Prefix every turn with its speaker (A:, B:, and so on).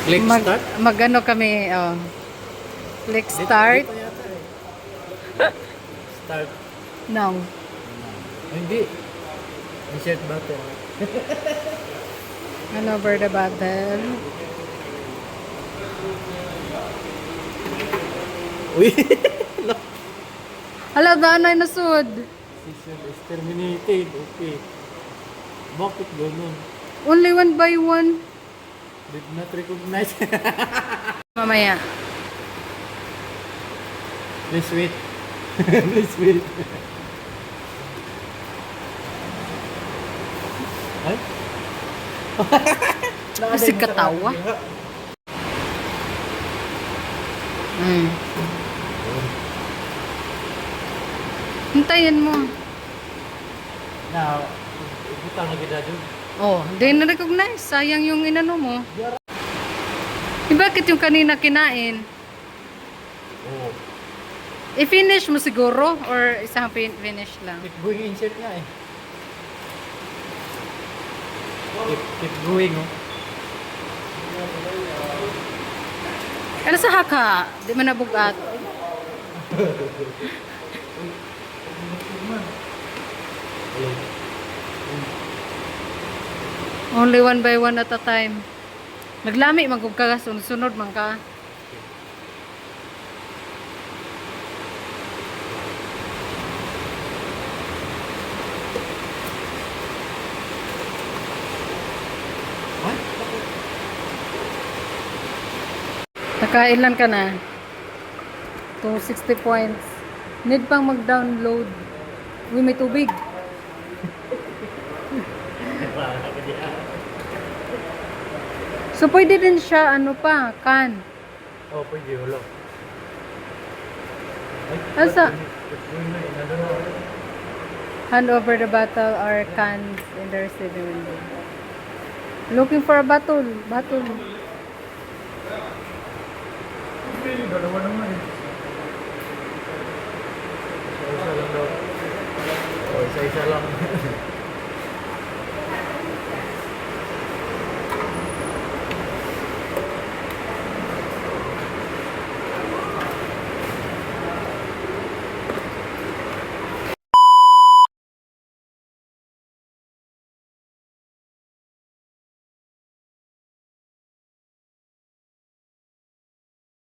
A: Click start?
B: Magano kami, oh. Click start.
A: Dito yata eh. Start.
B: No.
A: Ay, hindi. Insert button.
B: Hand over the button.
A: Uy!
B: Hala, daan ay nasud.
A: Session is terminated. Okay. Bakit ganun?
B: Only one by one.
A: Did not recognize.
B: Mamaya.
A: Please wait. Please wait. Ay?
B: Kasi katawa. Mm. Hintayin mo.
A: Now, butang lagi dah dun.
B: Oh, hindi na recognize. Sayang yung inano mo. Bakit yung kanina kinain?
A: Oh.
B: I-finish mo siguro? Or isang finish lang?
A: Keep going insert nga eh. Keep going oh.
B: Ano sa haka? Di man nabugat. Only one by one at a time. Naglami magug ka sunod man ka.
A: What?
B: Nakailan ka na? 260 points. Need pang mag-download. Uy, may tubig. So, pwede din siya, ano pa, can.
A: Oh, pwede ulo.
B: Asa? Hand over the bottle or cans in the receiving window. Looking for a bottle. Bottle.
A: Dalawa naman eh. Isa lang daw. Oh, isa-isa lang.